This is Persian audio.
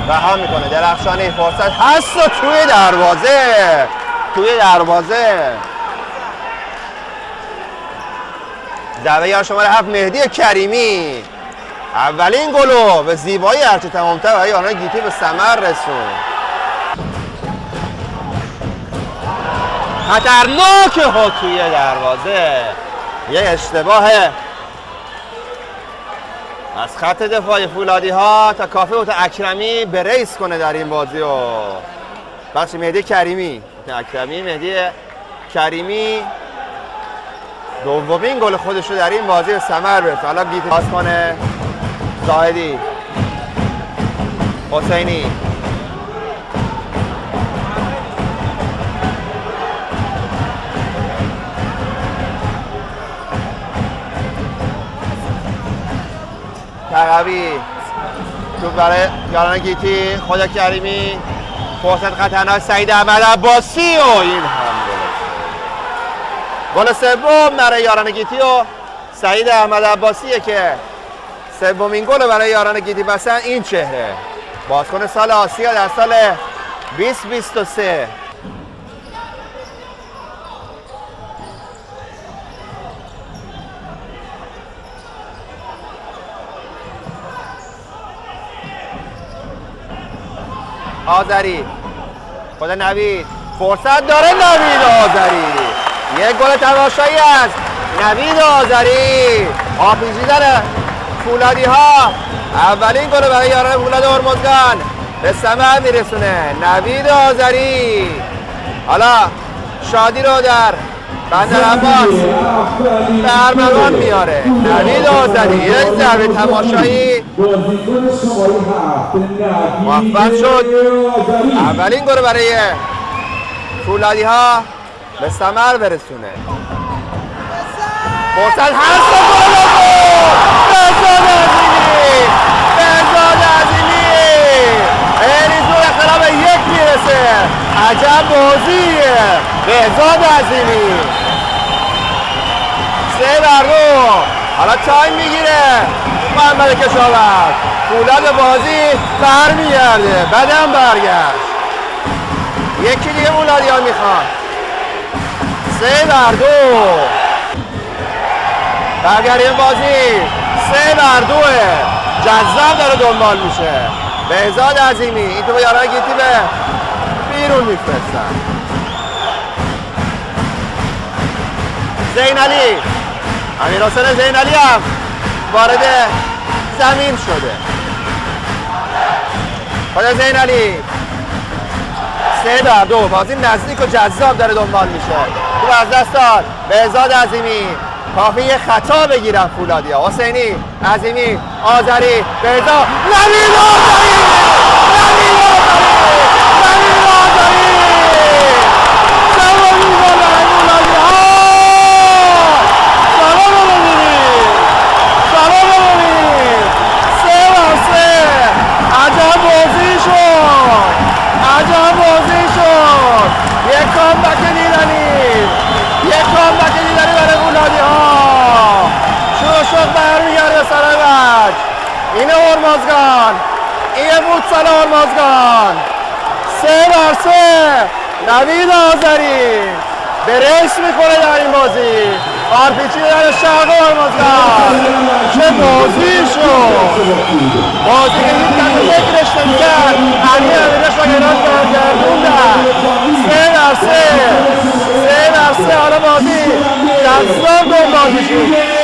رها میکنه. درخشانی فرصت هست و توی دروازه ضربه شماره 7 مهدی کریمی اولین گلو به زیبایی هرچه تمام‌تر برای یاران گیتی به ثمر رسون. خطرناکه ها توی دروازه. یه اشتباه از خط دفاعی فولادی ها تا کافه اوت اکرمی بریس کنه در این بازی و بخش مهدی کریمی مهدی کریمی دومین گل خودش رو در این بازی به ثمر برسه. حالا گیتی پاس کنه زاهدی حسینی تقوی توپ برای یاران گیتی خود کریمی فرصت خطرناک سعید احمد عباسی و این هم گل سوم برای یاران گیتی و سعید احمد عباسیه که سومین گل برای یاران گیتی بسن. این چهره بازیکن سال آسیا در سال 2023 آذری خود نوید فرصت داره. نوید آذری یک گل تماشایی است. نوید آذری آپیجی داره فولادی ها اولین گل برای یاران فولاد هرمزگان به ثمر میرسونه. نوید آذری حالا شادی رو در بندر عباس به ارمغان میاره. نوید آذری یک ضربه تماشایی موفق شد. اولین گل برای فولادی ها به ثمر برسونه. فرصت هست و بهزاد عظیمی خیلی زود اختلاف یک میرسه. عجب بازیه بهزاد عظیمی 3-2. حالا تایم میگیره محمد کشاورز. فولاد بازی برمیگرده بعدم برگشت. یکی دیگه فولادی ها میخوان. 3-2 برگردیم بازی. 3-2 جذاب داره دنبال میشه. بهزاد عظیمی این تو به یاران گیتی به بیرون میفرستن. زینعلی امیرحسین زینعلی هم وارد زمین شده. خود زینعلی 3-2 بازی نزدیک و جذاب داره دنبال میشه. تو از دست داد بهزاد عظیمی کافی یه خطا بگیرن فولادی ها. حسینی عظیمی آذری بهزاد نوید آذری سومین گل برای فولادی ها. سلام ببینید 3-3 عجب بازی شد. یک کامبک دیدنی برای فولادی ها. شد برمیگرده سر وجه. اینه هرمزگان این فوتسال هرمزگان. 3-3 نوید آذری به ریس میکنه در این بازی. آرپیچی در شرق هرمزگان. چه بازی شد. بازی که هیچ کسی فکرش نمی‌کرد. علی امیرش و گران گردوندن. 3-3 حالا بازی جذاب دنبال میشه.